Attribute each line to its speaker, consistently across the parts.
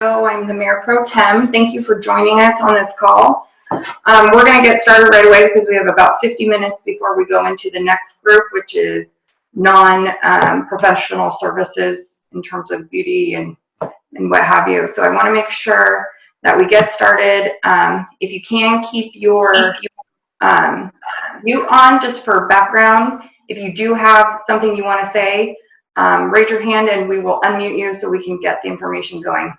Speaker 1: I'm the Mayor Pro Tem. Thank you for joining us on this call. We're going to get started right away because we have about 50 minutes before we go into the next group, which is non-professional services in terms of beauty and what have you. So I want to make sure that we get started. If you can, keep your mute on just for background. If you do have something you want to say, raise your hand and we will unmute you so we can get the information going.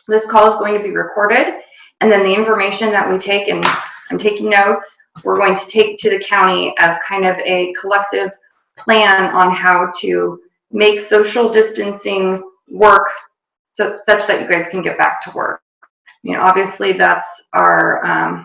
Speaker 1: This call is going to be recorded, and then the information that we take, and I'm taking notes, we're going to take to the county as kind of a collective plan on how to make social distancing work such that you guys can get back to work. I mean, obviously that's our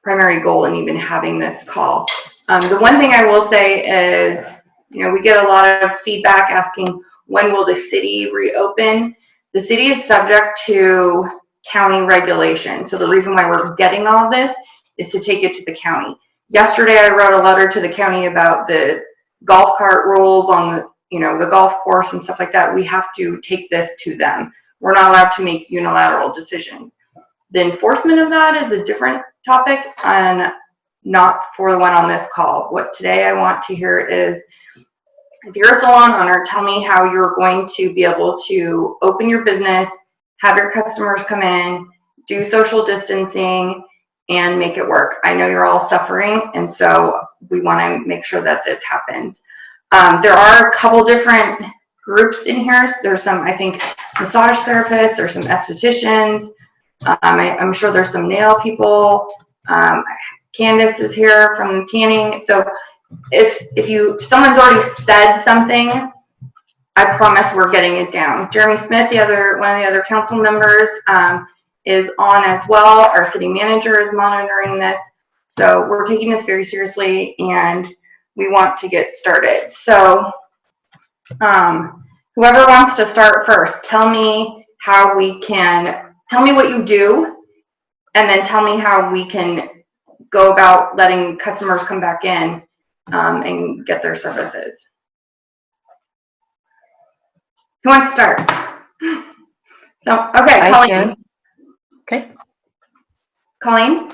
Speaker 1: primary goal in even having this call. The one thing I will say is, we get a lot of feedback asking, when will the city reopen? The city is subject to county regulation. So the reason why we're getting all this is to take it to the county. Yesterday, I wrote a letter to the county about the golf cart rules on the golf course and stuff like that. We have to take this to them. We're not allowed to make unilateral decisions. The enforcement of that is a different topic and not for the one on this call. What today I want to hear is, if you're a salon owner, tell me how you're going to be able to open your business, have your customers come in, do social distancing, and make it work. I know you're all suffering, and so we want to make sure that this happens. There are a couple different groups in here. There's some, I think, massage therapists, there's some estheticians, I'm sure there's some nail people. Candace is here from tanning. So if someone's already said something, I promise we're getting it down. Jeremy Smith, one of the other council members, is on as well. Our city manager is monitoring this. So we're taking this very seriously and we want to get started. So whoever wants to start first, tell me what you do, and then tell me how we can go about letting customers come back in and get their services. Who wants to start? No. Okay, Colleen.
Speaker 2: I can. Okay.
Speaker 1: Colleen,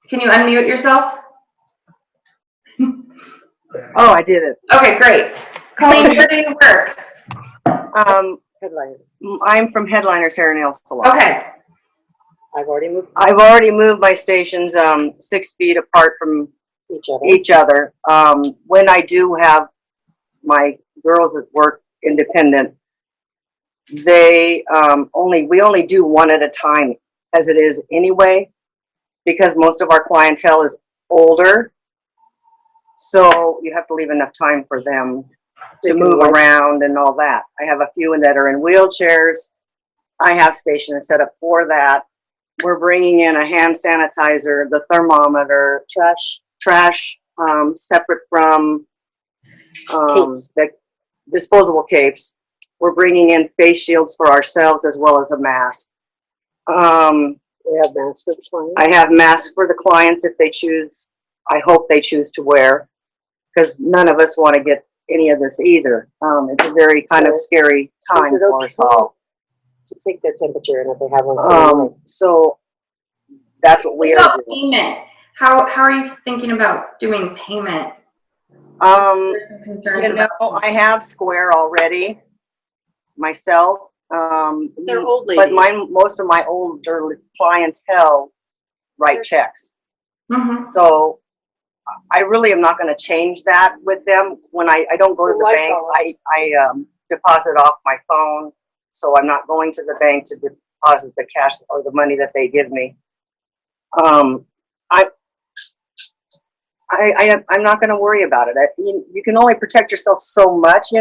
Speaker 1: can you unmute yourself?
Speaker 2: Oh, I did it.
Speaker 1: Okay, great. Colleen, where do you work?
Speaker 2: Headliners. I'm from Headliners Hair and Nail Salon.
Speaker 1: Okay.
Speaker 2: I've already moved my stations 6 feet apart from each other. When I do have my girls that work independent, we only do one at a time, as it is anyway, because most of our clientele is older. So you have to leave enough time for them to move around and all that. I have a few that are in wheelchairs. I have stations set up for that. We're bringing in a hand sanitizer, the thermometer, trash, separate from the disposable capes. We're bringing in face shields for ourselves as well as a mask. We have masks for the clients. I have masks for the clients if they choose. I hope they choose to wear, because none of us want to get any of this either. It's a very kind of scary time for us all.
Speaker 3: To take their temperature and if they have one.
Speaker 2: So that's what we are doing.
Speaker 1: Payment. How are you thinking about doing payment? There's some concerns
Speaker 2: I have Square already myself.
Speaker 3: They're old ladies.
Speaker 2: But most of my older clientele write checks.
Speaker 1: Mm-hmm.
Speaker 2: So I really am not going to change that with them. When I don't go to the bank, I deposit off my phone. So I'm not going to the bank to deposit the cash or the money that they give me. I'm not going to worry about it. You can only protect yourself so much,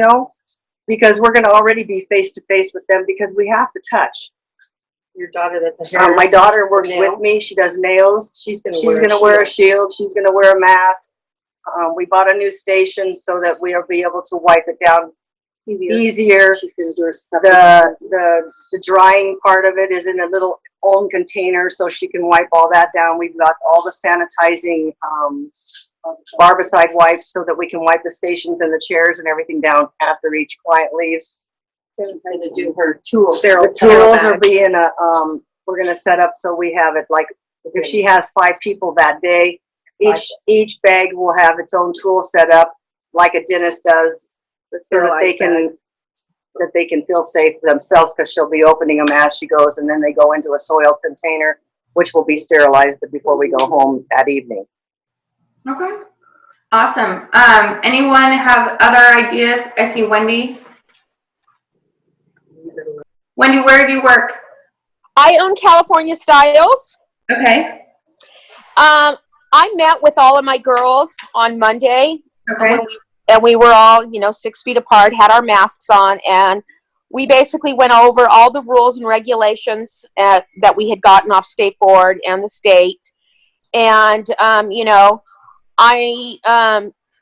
Speaker 2: because we're going to already be face to face with them because we have to touch.
Speaker 3: Your daughter, that's a hair.
Speaker 2: My daughter works with me. She does nails. She's going to wear a shield. She's going to wear a mask. We bought a new station so that we'll be able to wipe it down easier.
Speaker 3: She's going to do
Speaker 2: the drying part of it is in a little own container, so she can wipe all that down. We've got all the sanitizing barbicide wipes so that we can wipe the stations and the chairs and everything down after each client leaves.
Speaker 3: Trying to do her tools.
Speaker 2: The tools are being we're gonna set up so we have it like, if she has 5 people that day, each bag will have its own tool set up like a dentist does, so that they can feel safe themselves, because she'll be opening them as she goes, and then they go into a soil container, which will be sterilized before we go home that evening.
Speaker 1: Okay. Awesome. Anyone have other ideas? I see Wendy. Wendy, where do you work?
Speaker 4: I own California Styles.
Speaker 1: Okay.
Speaker 4: I met with all of my girls on Monday.
Speaker 1: Okay.
Speaker 4: And we were all, 6 feet apart, had our masks on, and we basically went over all the rules and regulations that we had gotten off state board and the state. And, I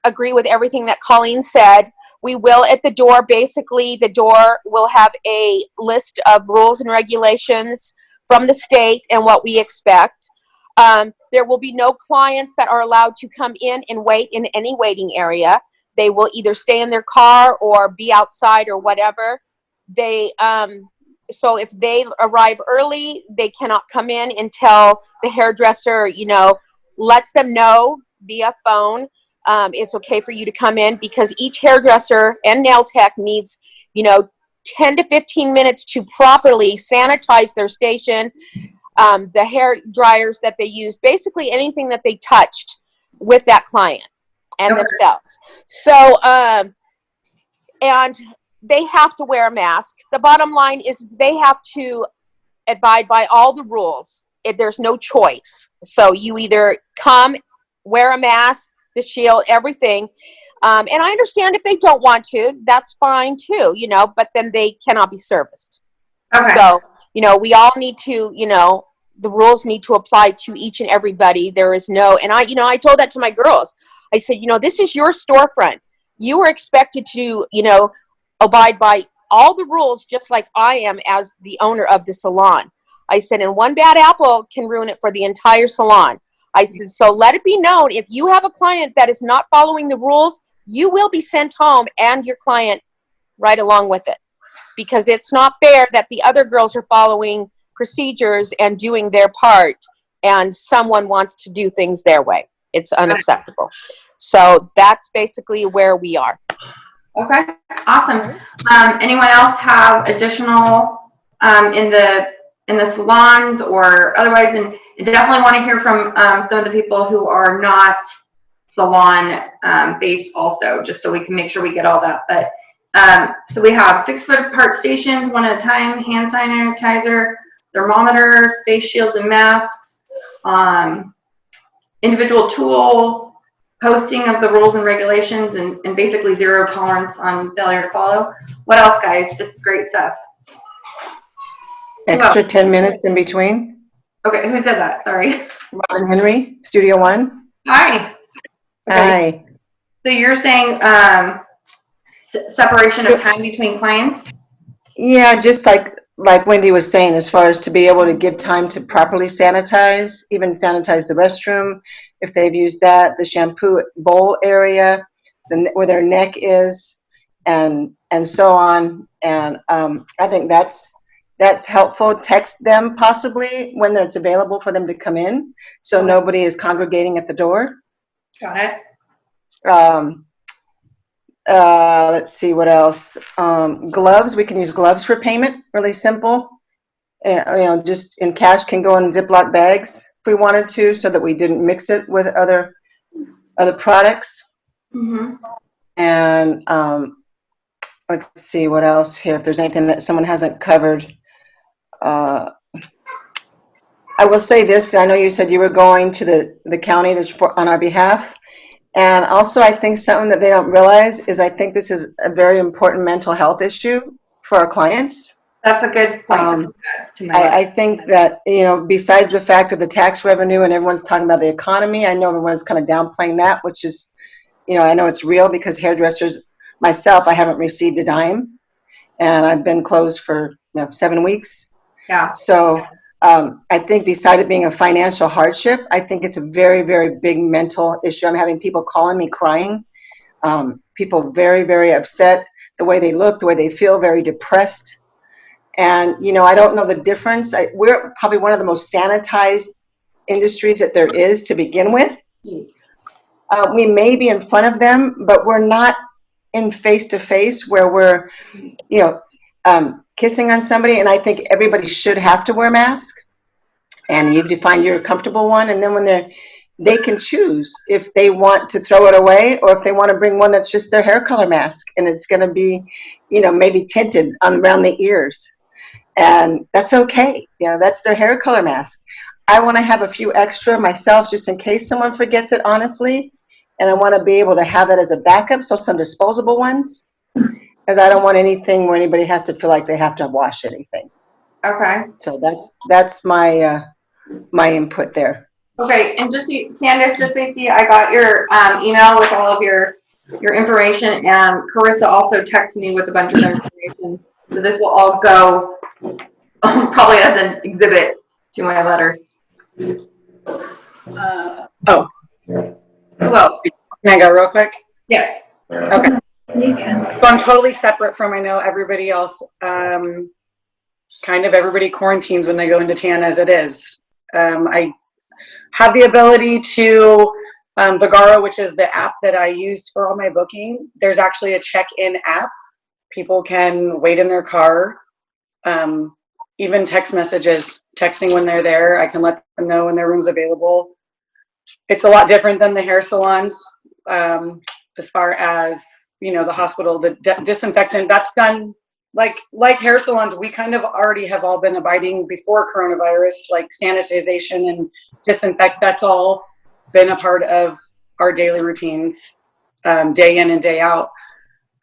Speaker 4: agree with everything that Colleen said. We will at the door, basically the door will have a list of rules and regulations from the state and what we expect. There will be no clients that are allowed to come in and wait in any waiting area. They will either stay in their car or be outside or whatever. So if they arrive early, they cannot come in until the hairdresser, lets them know via phone. It's okay for you to come in, because each hairdresser and nail tech needs, 10 to 15 minutes to properly sanitize their station, the hair dryers that they use, basically anything that they touched with that client and themselves. So, and they have to wear a mask. The bottom line is they have to abide by all the rules. There's no choice. So you either come, wear a mask, the shield, everything. And I understand if they don't want to, that's fine too, but then they cannot be serviced.
Speaker 1: Okay.
Speaker 4: So, we all need to, the rules need to apply to each and everybody. There is no, and I told that to my girls. I said, this is your storefront. You are expected to, abide by all the rules, just like I am as the owner of the salon. I said, and one bad apple can ruin it for the entire salon. I said, so let it be known, if you have a client that is not following the rules, you will be sent home, and your client right along with it. Because it's not fair that the other girls are following procedures and doing their part, and someone wants to do things their way. It's unacceptable. So that's basically where we are.
Speaker 1: Okay. Awesome. Anyone else have additional in the salons or otherwise? And I definitely want to hear from some of the people who are not salon based also, just so we can make sure we get all that. But so we have 6 foot apart stations, one at a time, hand sanitizer, thermometers, face shields and masks, individual tools, posting of the rules and regulations, and basically 0 tolerance on failure to follow. What else, guys? This is great stuff.
Speaker 5: Extra 10 minutes in between.
Speaker 1: Okay, who said that? Sorry.
Speaker 5: Robin Henry, Studio One.
Speaker 1: Hi. Okay.
Speaker 5: Hi.
Speaker 1: So you're saying separation of time between clients?
Speaker 5: Yeah, just like Wendy was saying, as far as to be able to give time to properly sanitize, even sanitize the restroom, if they've used that, the shampoo bowl area, where their neck is, and so on. And I think that's helpful. Text them possibly when it's available for them to come in, so nobody is congregating at the door.
Speaker 1: Got it.
Speaker 5: Let's see what else. Gloves, we can use gloves for payment, really simple. Just in cash, can go in Ziploc bags if we wanted to, so that we didn't mix it with other products.
Speaker 1: Mm-hmm.
Speaker 5: And let's see what else here, if there's anything that someone hasn't covered. I will say this, I know you said you were going to the county on our behalf. And also, I think something that they don't realize is I think this is a very important mental health issue for our clients.
Speaker 1: That's a good point.
Speaker 5: I think that, besides the fact of the tax revenue and everyone's talking about the economy, I know everyone's kind of downplaying that, which is, I know it's real, because hairdressers, myself, I haven't received a dime, and I've been closed for 7 weeks.
Speaker 1: Yeah.
Speaker 5: So I think beside it being a financial hardship, I think it's a very, very big mental issue. I'm having people calling me crying, people very, very upset the way they look, the way they feel, very depressed. And, you know, I don't know the difference. We're probably one of the most sanitized industries that there is to begin with. We may be in front of them, but we're not in face-to-face where we're, you know, kissing on somebody. And I think everybody should have to wear a mask. And you define your comfortable one. And then when they can choose if they want to throw it away or if they want to bring one that's just their hair color mask. And it's going to be, you know, maybe tinted around the ears. And that's okay. You know, that's their hair color mask. I want to have a few extra myself just in case someone forgets it, honestly. And I want to be able to have that as a backup. So some disposable ones, because I don't want anything where anybody has to feel like they have to wash anything.
Speaker 1: Okay.
Speaker 5: So that's my my input there.
Speaker 1: Okay, and just Candace, just so you see, I got your email with all of your information, and Carissa also texted me with a bunch of information. So this will all go probably as an exhibit to my letter.
Speaker 6: Oh,
Speaker 1: Who else?
Speaker 6: can I go real quick?
Speaker 1: Yes.
Speaker 6: Okay. So I'm totally separate from, I know, everybody else. Kind of everybody quarantines when they go into TAN as it is. I have the ability to, Bagaro, which is the app that I use for all my booking. There's actually a check-in app. People can wait in their car. Even text messages, texting when they're there. I can let them know when their room's available. It's a lot different than the hair salons. As far as, you know, the hospital, the disinfectant, that's done like hair salons. We kind of already have all been abiding before coronavirus, like sanitization and disinfect. That's all been a part of our daily routines, day in and day out.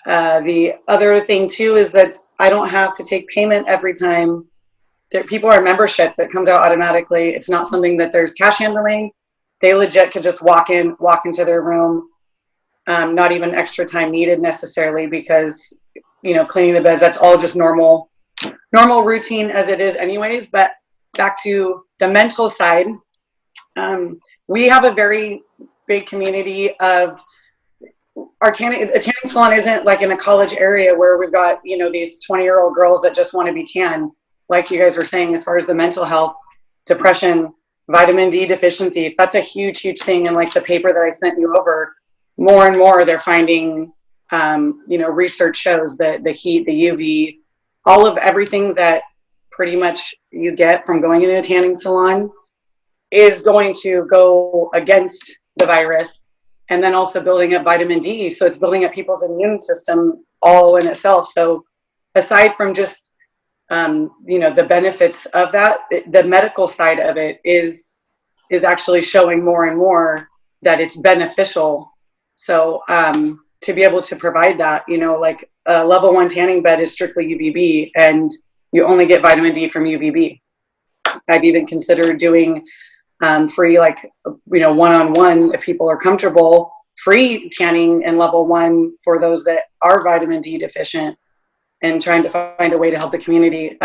Speaker 6: The other thing too is that I don't have to take payment every time. People are membership that comes out automatically. It's not something that there's cash handling. They legit could just walk into their room. Not even extra time needed necessarily because, you know, cleaning the beds, that's all just normal routine as it is anyways. But back to the mental side, we have a very big community of a tanning salon isn't like in a college area where we've got, you know, these 20-year-old girls that just want to be tan. Like you guys were saying, as far as the mental health, depression, vitamin D deficiency, that's a huge, huge thing. And like the paper that I sent you over, more and more they're finding, you know, research shows that the heat, the UV, all of everything that pretty much you get from going into a tanning salon is going to go against the virus, and then also building up vitamin D. So it's building up people's immune system all in itself. So aside from just, you know, the benefits of that, the medical side of it is actually showing more and more that it's beneficial. So to be able to provide that, you know, like a level 1 tanning bed is strictly UVB, and you only get vitamin D from UVB. I've even considered doing free, like, you know, one-on-one, if people are comfortable, free tanning in level 1 for those that are vitamin D deficient, and trying to find a way to help the community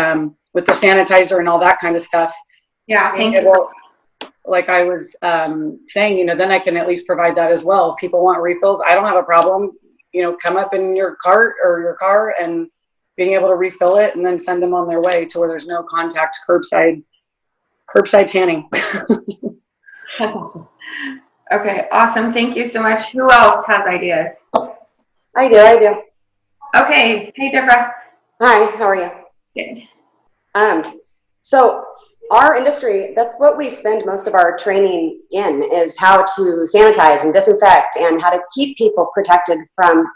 Speaker 6: with the sanitizer and all that kind of stuff.
Speaker 1: Yeah, thank you.
Speaker 6: Like I was saying, you know, then I can at least provide that as well. If people want refills, I don't have a problem, you know, come up in your cart or your car and being able to refill it and then send them on their way to where there's no contact, curbside tanning.
Speaker 1: Okay, awesome. Thank you so much. Who else has ideas?
Speaker 2: I do.
Speaker 1: Okay. Hey, Deborah.
Speaker 2: Hi, how are you?
Speaker 1: Good.
Speaker 2: So our industry, that's what we spend most of our training in, is how to sanitize and disinfect and how to keep people protected from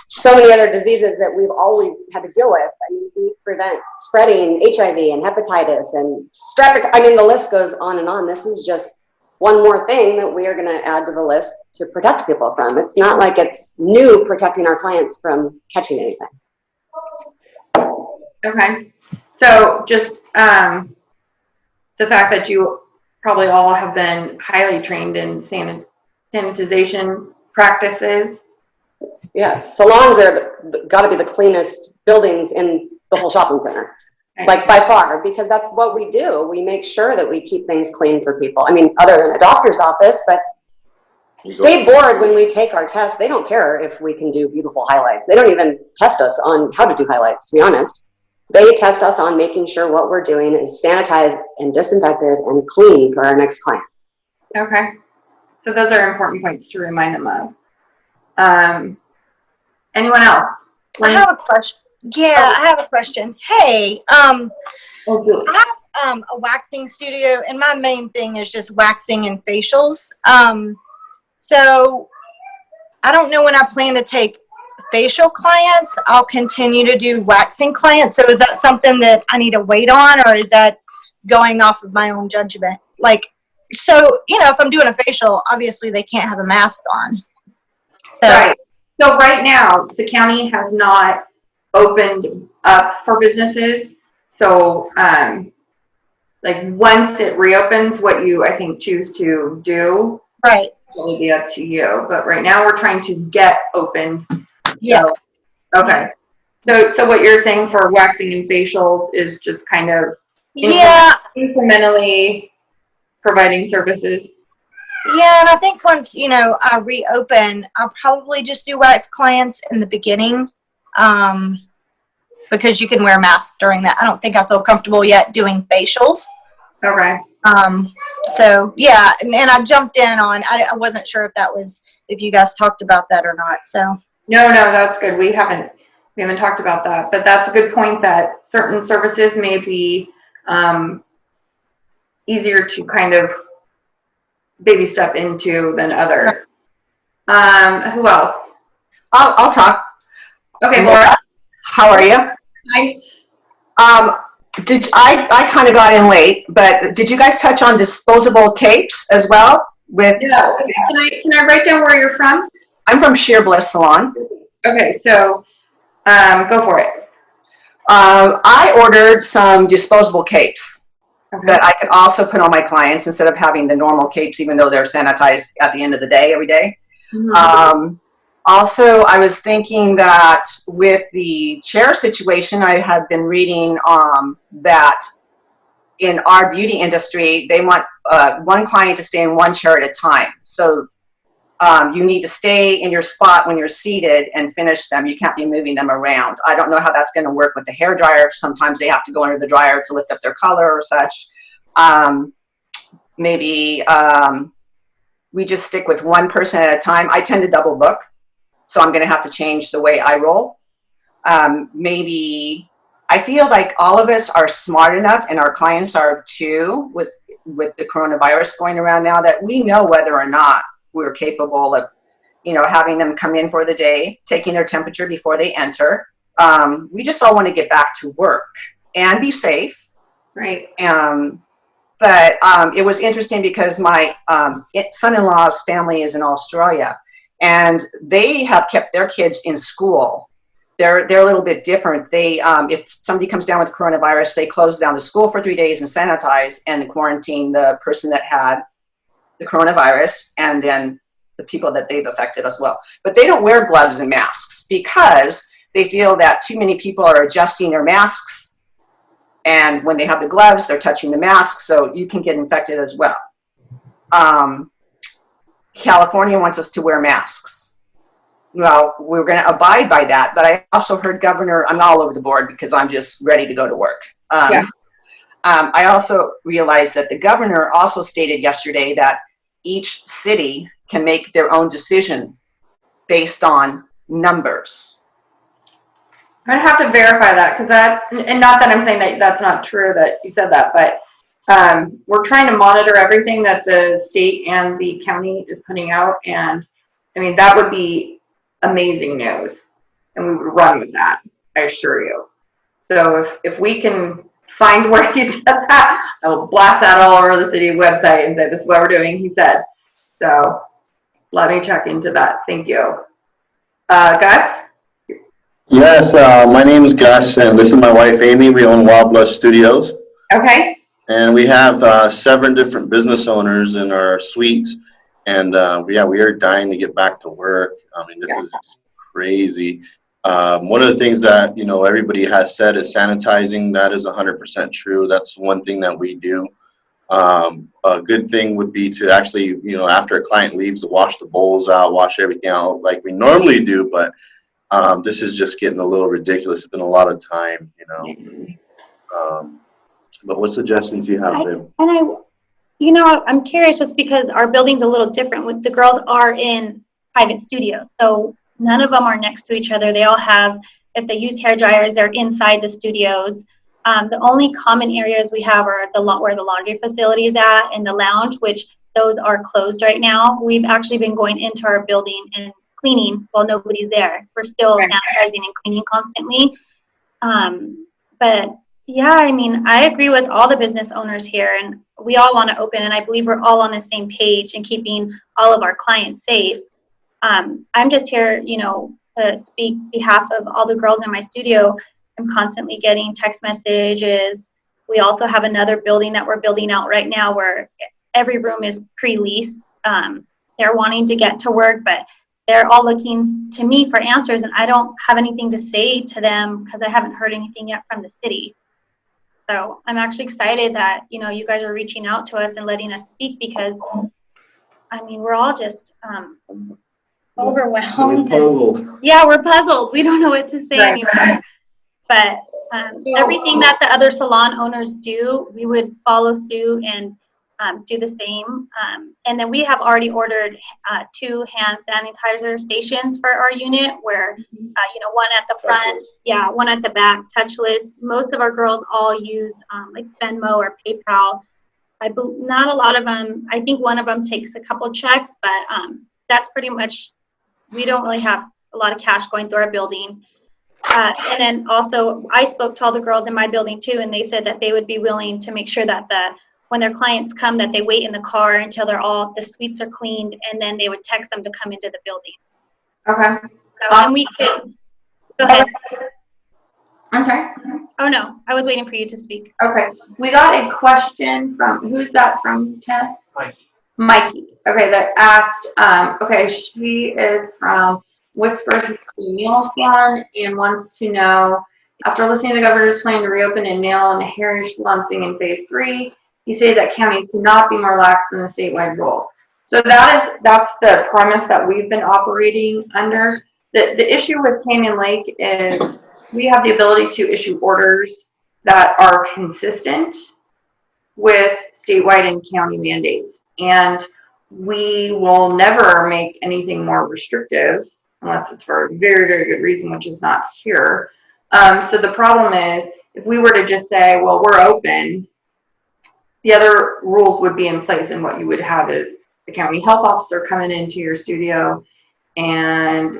Speaker 2: so many other diseases that we've always had to deal with. I mean, we prevent spreading HIV and hepatitis and strep. I mean, the list goes on and on. This is just one more thing that we are going to add to the list to protect people from. It's not like it's new protecting our clients from catching anything.
Speaker 1: Okay. So just the fact that you probably all have been highly trained in sanitization practices.
Speaker 2: Yes, salons are got to be the cleanest buildings in the whole shopping center,
Speaker 1: Okay.
Speaker 2: like by far, because that's what we do. We make sure that we keep things clean for people. I mean, other than a doctor's office, but
Speaker 7: State board, when we take our test, they don't care if we can do beautiful highlights. They don't even test us on how to do highlights, to be honest. They test us on making sure what we're doing is sanitized and disinfected and clean for our next client.
Speaker 1: Okay. So those are important points to remind them of. Anyone else?
Speaker 8: I have a question. Yeah, I have a question. Hey,
Speaker 1: Oh, Julie.
Speaker 8: I have a waxing studio, and my main thing is just waxing and facials. So I don't know when I plan to take facial clients. I'll continue to do waxing clients. So is that something that I need to wait on, or is that going off of my own judgment? Like, so, you know, if I'm doing a facial, obviously they can't have a mask on. So,
Speaker 1: Right. So right now, the county has not opened up for businesses. So, like once it reopens, what you, I think, choose to do
Speaker 8: right.
Speaker 1: will be up to you. But right now we're trying to get open.
Speaker 8: Yeah.
Speaker 1: So, okay. So what you're saying for waxing and facials is just kind of
Speaker 8: Yeah.
Speaker 1: incrementally providing services.
Speaker 8: Yeah, and I think once, you know, I reopen, I'll probably just do wax clients in the beginning, because you can wear a mask during that. I don't think I feel comfortable yet doing facials.
Speaker 1: Okay.
Speaker 8: So yeah, and I jumped in on, I wasn't sure if that was, if you guys talked about that or not, so.
Speaker 1: No, that's good. We haven't talked about that, but that's a good point that certain services may be easier to kind of baby step into than others. Who else?
Speaker 9: I'll talk.
Speaker 1: Okay,
Speaker 9: Laura, how are you?
Speaker 1: Hi.
Speaker 9: I kind of got in late, but did you guys touch on disposable capes as well?
Speaker 1: No. Can I write down where you're from?
Speaker 9: I'm from Sheer Bliss Salon.
Speaker 1: Okay, so go for it.
Speaker 9: I ordered some disposable capes
Speaker 1: Okay.
Speaker 9: that I could also put on my clients instead of having the normal capes, even though they're sanitized at the end of the day, every day.
Speaker 1: Mm-hmm.
Speaker 9: Also, I was thinking that with the chair situation, I had been reading that in our beauty industry, they want one client to stay in one chair at a time. So you need to stay in your spot when you're seated and finish them. You can't be moving them around. I don't know how that's going to work with the hair dryer. Sometimes they have to go under the dryer to lift up their color or such. Maybe we just stick with one person at a time. I tend to double book, so I'm going to have to change the way I roll. Maybe I feel like all of us are smart enough, and our clients are too, with the coronavirus going around now, that we know whether or not we're capable of, you know, having them come in for the day, taking their temperature before they enter. We just all want to get back to work and be safe.
Speaker 1: Right.
Speaker 9: But it was interesting because my son-in-law's family is in Australia, and they have kept their kids in school. They're a little bit different. They if somebody comes down with coronavirus, they close down the school for 3 days and sanitize and quarantine the person that had the coronavirus, and then the people that they've affected as well. But they don't wear gloves and masks because they feel that too many people are adjusting their masks, and when they have the gloves, they're touching the mask, so you can get infected as well. California wants us to wear masks. Well, we're going to abide by that, but I also heard Governor, I'm all over the board because I'm just ready to go to work. I also realized that the governor also stated yesterday that each city can make their own decision based on numbers.
Speaker 1: I'm gonna have to verify that, because that, and not that I'm saying that that's not true that you said that, but we're trying to monitor everything that the state and the county is putting out, and I mean that would be amazing news, and we would run with that, I assure you. So if we can find where he said that, I will blast that all over the city website and say this is what we're doing, he said. So let me check into that. Thank you. Gus?
Speaker 10: Yes, my name is Gus, and this is my wife Amy. We own Wild Blush Studios.
Speaker 1: Okay.
Speaker 10: And we have 7 different business owners in our suites. And yeah, we are dying to get back to work. I mean, this is crazy. One of the things that, you know, everybody has said is sanitizing. That is 100% true. That's one thing that we do. A good thing would be to actually, you know, after a client leaves, to wash the bowls out, wash everything out like we normally do. But this is just getting a little ridiculous. It's been a lot of time, you know. But what suggestions do you have, Viv?
Speaker 11: You know, I'm curious just because our building's a little different. With the girls are in private studios, so none of them are next to each other. They all have, if they use hair dryers, they're inside the studios. The only common areas we have are where the laundry facility is at and the lounge, which those are closed right now. We've actually been going into our building and cleaning while nobody's there. We're still sanitizing and cleaning constantly. But yeah, I mean, I agree with all the business owners here, and we all want to open, and I believe we're all on the same page in keeping all of our clients safe. I'm just here, you know, to speak behalf of all the girls in my studio. I'm constantly getting text messages. We also have another building that we're building out right now where every room is pre-leased. They're wanting to get to work, but they're all looking to me for answers, and I don't have anything to say to them because I haven't heard anything yet from the city. So I'm actually excited that, you know, you guys are reaching out to us and letting us speak because, I mean, we're all just overwhelmed. Yeah, we're puzzled. We don't know what to say anymore. But everything that the other salon owners do, we would follow suit and do the same. And then we have already ordered 2 hand sanitizer stations for our unit where, you know, one at the front, one at the back, touchless. Most of our girls all use like Venmo or PayPal. Not a lot of them. I think one of them takes a couple checks, but that's pretty much, we don't really have a lot of cash going through our building. And then also I spoke to all the girls in my building too, and they said that they would be willing to make sure that when their clients come, that they wait in the car until the suites are cleaned, and then they would text them to come into the building.
Speaker 1: Okay.
Speaker 11: So, and we could, go ahead.
Speaker 1: I'm sorry?
Speaker 11: Oh no, I was waiting for you to speak.
Speaker 1: Okay. We got a question from, who's that from, Ken? Mikey. Okay, that asked, okay, she is from Whisper to Nail Salon and wants to know, after listening to the governor's plan to reopen and nail and hair salons being in phase 3, he stated that counties cannot be more lax than the statewide rules. So that's the premise that we've been operating under. The issue with Canyon Lake is we have the ability to issue orders that are consistent with statewide and county mandates. And we will never make anything more restrictive unless it's for a very, very good reason, which is not here. So the problem is if we were to just say, well, we're open, the other rules would be in place, and what you would have is the county health officer coming into your studio and,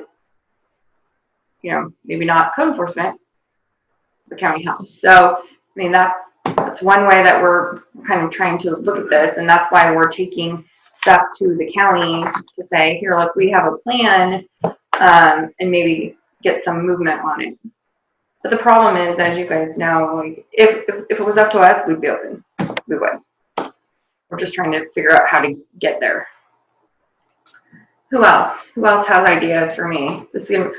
Speaker 1: you know, maybe not code enforcement, the county health. So, I mean, that's one way that we're kind of trying to look at this, and that's why we're taking stuff to the county to say, here, look, we have a plan, and maybe get some movement on it. But the problem is, as you guys know, like, if it was up to us, we'd be open. We would. We're just trying to figure out how to get there. Who else? Who else has ideas for me? This is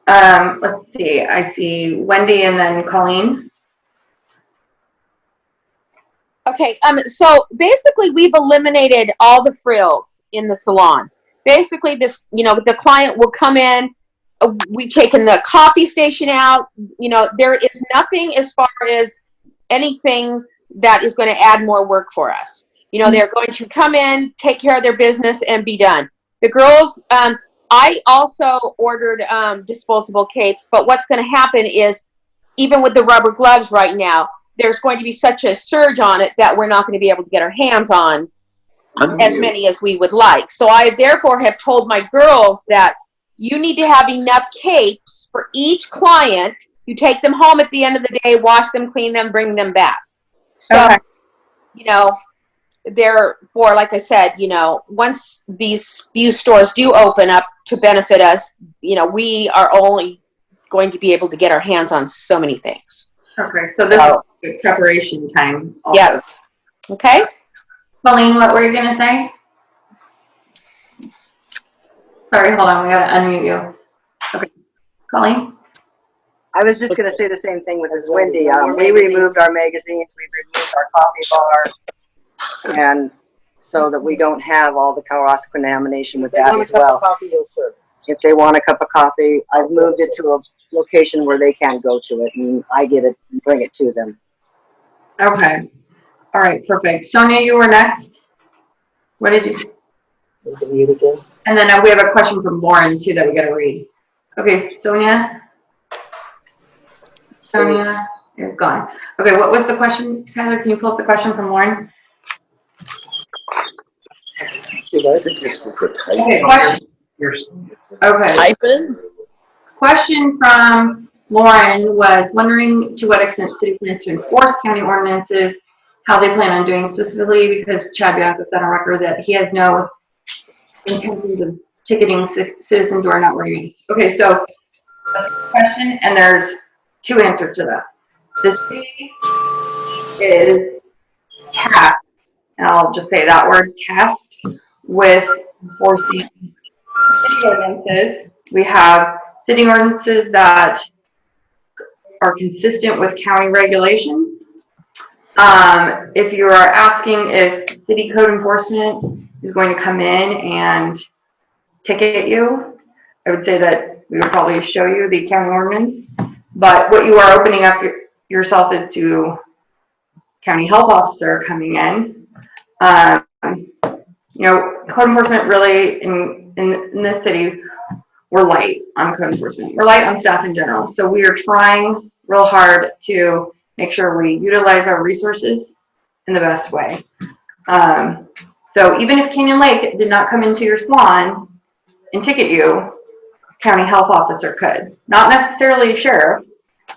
Speaker 1: gonna, let's see. I see Wendy and then Colleen.
Speaker 4: Okay, so basically we've eliminated all the frills in the salon. Basically this, you know, the client will come in, we've taken the coffee station out, you know, there is nothing as far as anything that is going to add more work for us. You know, they're going to come in, take care of their business, and be done. The girls, I also ordered disposable capes, but what's going to happen is, even with the rubber gloves right now, there's going to be such a surge on it that we're not going to be able to get our hands on as many as we would like. So I therefore have told my girls that you need to have enough capes for each client. You take them home at the end of the day, wash them, clean them, bring them back. So, you know, therefore, like I said, you know, once these few stores do open up to benefit us, you know, we are only going to be able to get our hands on so many things.
Speaker 1: Okay, so this is preparation time also.
Speaker 4: Yes. Okay.
Speaker 1: Colleen, what were you going to say? Sorry, hold on. We got to unmute you. Okay. Colleen?
Speaker 2: I was just going to say the same thing with this Wendy. We removed our magazines, we removed our coffee bar. And so that we don't have all the cross contamination with that as well. If they want a cup of coffee, I've moved it to a location where they can go to it, and I get it and bring it to them.
Speaker 1: Okay. All right, perfect. Sonia, you were next. What did you say? And then we have a question from Lauren too that we got to read. Okay, Sonia. Sonia is gone. Okay, what was the question, Tyler? Can you pull up the question from Lauren? Okay, question. Okay.
Speaker 3: Type in.
Speaker 1: Question from Lauren was wondering to what extent city plans to enforce county ordinances, how they plan on doing specifically, because Chad Bianco has on record that he has no intentions of ticketing citizens who are not wearing masks. Okay, so that's the question, and there's two answers to that. The city is tasked, and I'll just say that word, tasked, with enforcing city ordinances. We have city ordinances that are consistent with county regulations. If you are asking if city code enforcement is going to come in and ticket you, I would say that we would probably show you the county ordinance. But what you are opening up yourself is to county health officer coming in. You know, code enforcement really in this city, we're light on code enforcement. We're light on staff in general. So we are trying real hard to make sure we utilize our resources in the best way. So even if Canyon Lake did not come into your salon and ticket you, county health officer could. Not necessarily a sheriff,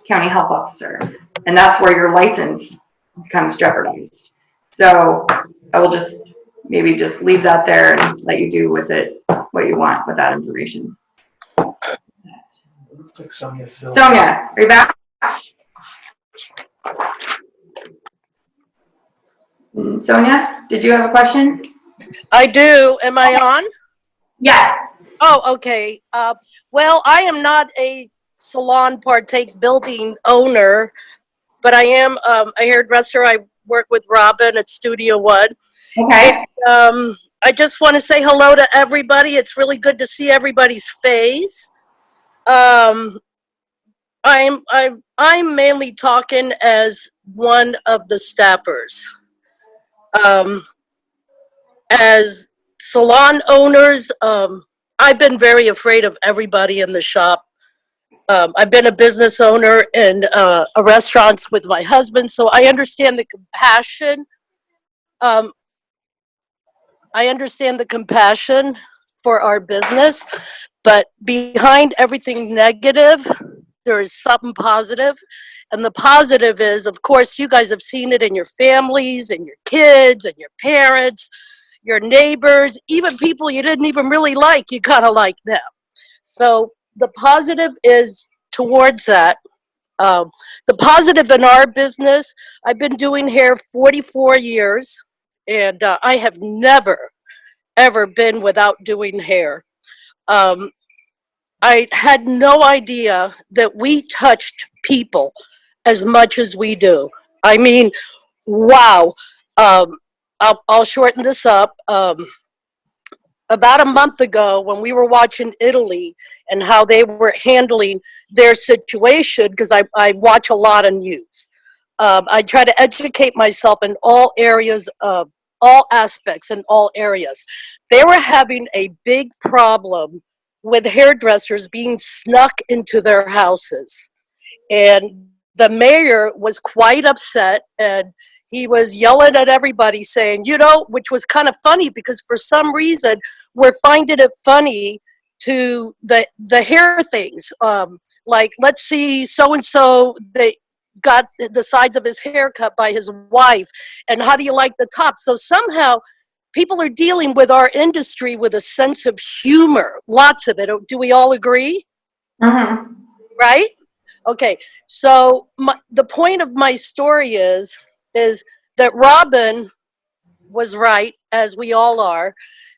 Speaker 1: county health officer. And that's where your license becomes jeopardized. So I will just maybe just leave that there and let you do with it what you want with that information. Sonia, are you back? Sonia, did you have a question?
Speaker 3: I do. Am I on?
Speaker 1: Yeah.
Speaker 3: Oh, okay. Well, I am not a salon partake building owner, but I am a hairdresser. I work with Robin at Studio One.
Speaker 1: Okay.
Speaker 3: I just want to say hello to everybody. It's really good to see everybody's face. I'm mainly talking as one of the staffers. As salon owners, I've been very afraid of everybody in the shop. I've been a business owner in a restaurants with my husband, so I understand the compassion. I understand the compassion for our business, but behind everything negative, there is something positive. And the positive is, of course, you guys have seen it in your families and your kids and your parents, your neighbors, even people you didn't even really like, you kind of like them. So the positive is towards that. The positive in our business, I've been doing hair 44 years, and I have never, ever been without doing hair. I had no idea that we touched people as much as we do. I mean, wow. I'll shorten this up. About a month ago, when we were watching Italy and how they were handling their situation, because I watch a lot of news. I try to educate myself in all areas of all aspects in all areas. They were having a big problem with hairdressers being snuck into their houses. And the mayor was quite upset, and he was yelling at everybody saying, you know, which was kind of funny because for some reason we're finding it funny to the hair things. Like, let's see, so-and-so, they got the sides of his hair cut by his wife, and how do you like the top? So somehow people are dealing with our industry with a sense of humor, lots of it. Do we all agree?
Speaker 1: Mm-hmm.
Speaker 3: Right? Okay, so the point of my story is that Robin was right, as we all are.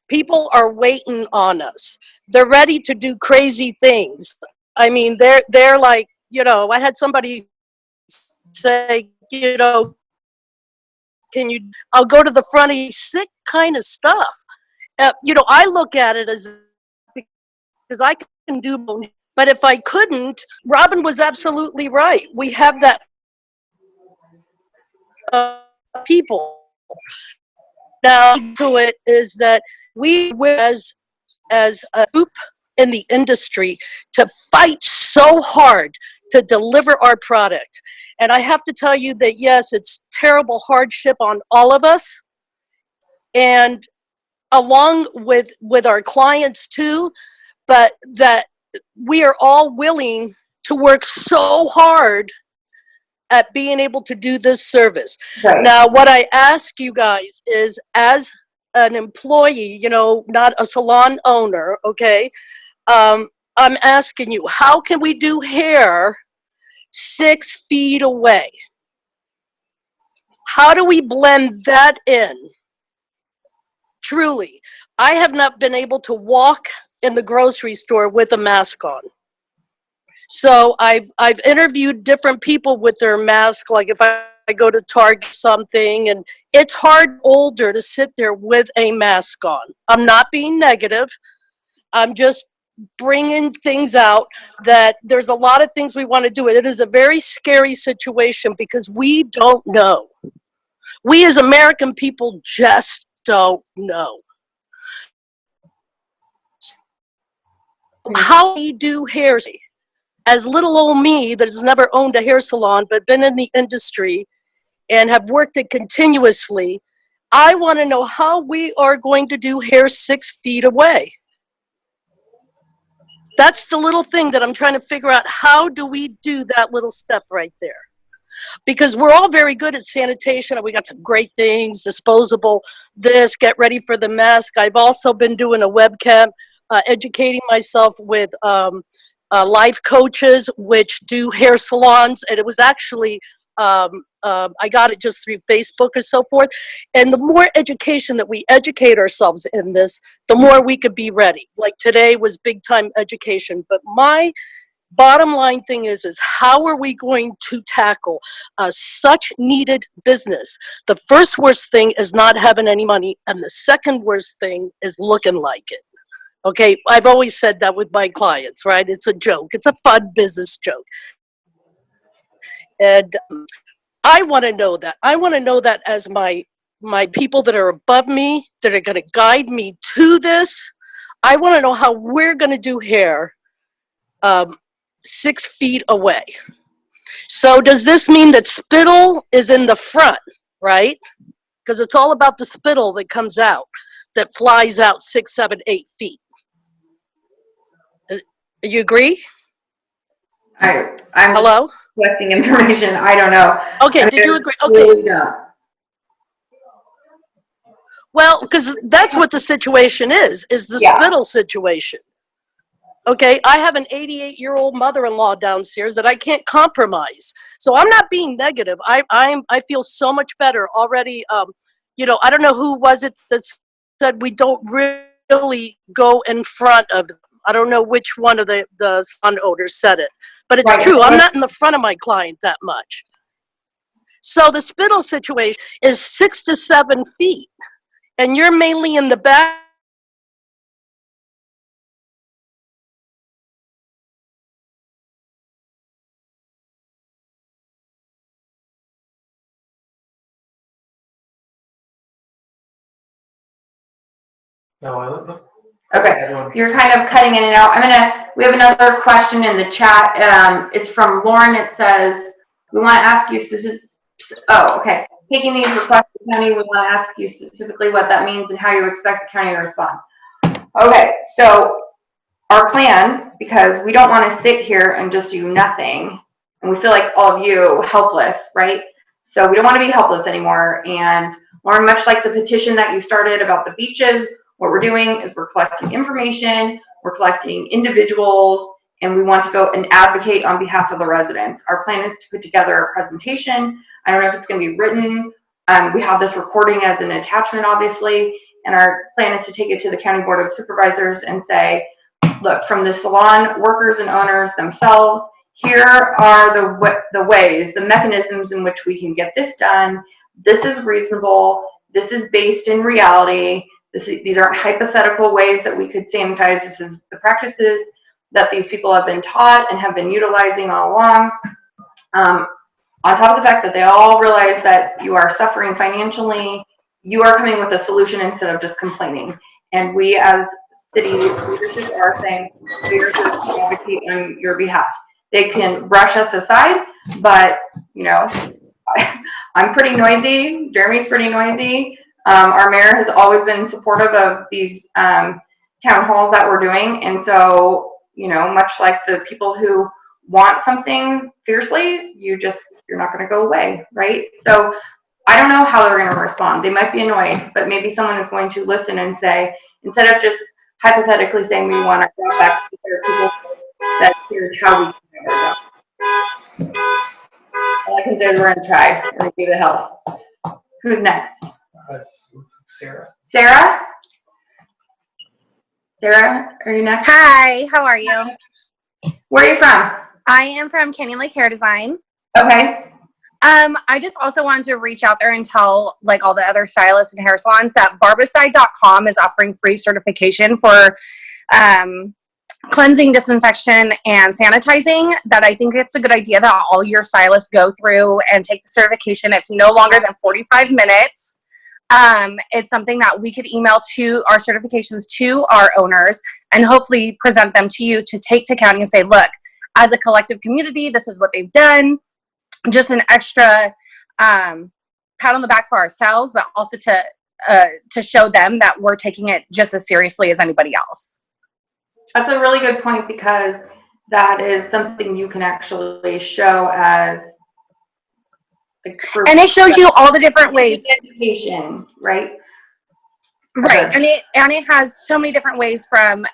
Speaker 3: People are waiting on us. They're ready to do crazy things. I mean, they're like, you know, I had somebody say, you know, can you, I'll go to the front of sick kind of stuff. You know, I look at it as, because I can do, but if I couldn't, Robin was absolutely right. We have that people. Now to it is that we, as a group in the industry, to fight so hard to deliver our product. And I have to tell you that, yes, it's terrible hardship on all of us, and along with our clients too, but that we are all willing to work so hard at being able to do this service.
Speaker 1: Right.
Speaker 3: Now, what I ask you guys is, as an employee, you know, not a salon owner, okay, I'm asking you, how can we do hair 6 feet away? How do we blend that in? Truly, I have not been able to walk in the grocery store with a mask on. So I've interviewed different people with their mask, like if I go to Target or something, and it's hard older to sit there with a mask on. I'm not being negative. I'm just bringing things out that there's a lot of things we want to do. It is a very scary situation because we don't know. We as American people just don't know. How we do hair, as little old me that has never owned a hair salon but been in the industry and have worked it continuously, I want to know how we are going to do hair 6 feet away. That's the little thing that I'm trying to figure out. How do we do that little step right there? Because we're all very good at sanitation, and we got some great things, disposable this, get ready for the mask. I've also been doing a webcam, educating myself with life coaches which do hair salons, and it was actually I got it just through Facebook and so forth. And the more education that we educate ourselves in this, the more we could be ready. Like today was big time education. But my bottom line thing is how are we going to tackle such needed business? The first worst thing is not having any money, and the second worst thing is looking like it. Okay, I've always said that with my clients, right? It's a joke. It's a fun business joke. And I want to know that. I want to know that as my people that are above me, that are going to guide me to this. I want to know how we're going to do hair 6 feet away. So does this mean that spittle is in the front, right? Because it's all about the spittle that comes out, that flies out 6, 7, 8 feet. You agree?
Speaker 1: I'm
Speaker 3: Hello?
Speaker 1: collecting information. I don't know.
Speaker 3: Okay, did you agree? Okay.
Speaker 1: Really don't.
Speaker 3: Well, because that's what the situation is the spittle situation. Okay, I have an 88-year-old mother-in-law downstairs that I can't compromise. So I'm not being negative. I feel so much better already. You know, I don't know who was it that said we don't really go in front of them. I don't know which one of the salon owners said it, but it's true. I'm not in the front of my client that much. So the spittle situation is 6 to 7 feet, and you're mainly in the back.
Speaker 1: Okay, you're kind of cutting in and out. We have another question in the chat. It's from Lauren. It says, we want to ask you okay. Taking these requests to county, we want to ask you specifically what that means and how you expect the county to respond. Okay, so our plan, because we don't want to sit here and just do nothing, and we feel like all of you helpless, right? So we don't want to be helpless anymore. And Lauren, much like the petition that you started about the beaches, what we're doing is we're collecting information, we're collecting individuals, and we want to go and advocate on behalf of the residents. Our plan is to put together a presentation. I don't know if it's going to be written. We have this recording as an attachment, obviously, and our plan is to take it to the County Board of Supervisors and say, look, from the salon workers and owners themselves, here are the ways, the mechanisms in which we can get this done this is reasonable. This is based in reality. These aren't hypothetical ways that we could sanitize. This is the practices that these people have been taught and have been utilizing all along. On top of the fact that they all realize that you are suffering financially, you are coming with a solution instead of just complaining. And we as city leadership are saying we are here to advocate on your behalf. They can brush us aside, but you know, I'm pretty noisy. Jeremy's pretty noisy. Our mayor has always been supportive of these town halls that we're doing, and so you know, much like the people who want something fiercely, you're not going to go away, right? So I don't know how they're going to respond. They might be annoyed, but maybe someone is going to listen and say, instead of just hypothetically saying we want to go back to their people, that here's how we can get our job. All I can say is we're going to try. We're going to give it help. Who's next?
Speaker 12: Sarah.
Speaker 1: Sarah? Sarah, are you next?
Speaker 13: Hi, how are you?
Speaker 1: Where are you from?
Speaker 13: I am from Canyon Lake Hair Design.
Speaker 1: Okay.
Speaker 13: I just also wanted to reach out there and tell like all the other stylists and hair salons that barbicide.com is offering free certification for cleansing, disinfection, and sanitizing. That I think it's a good idea that all your stylists go through and take the certification. It's no longer than 45 minutes. It's something that we could email to our certifications to our owners and hopefully present them to you to take to county and say, look, as a collective community, this is what they've done. Just an extra pat on the back for ourselves, but also to show them that we're taking it just as seriously as anybody else.
Speaker 1: That's a really good point, because that is something you can actually show as like proof.
Speaker 13: And it shows you all the different ways.
Speaker 1: Education, right?
Speaker 13: Right, and it has so many different ways, from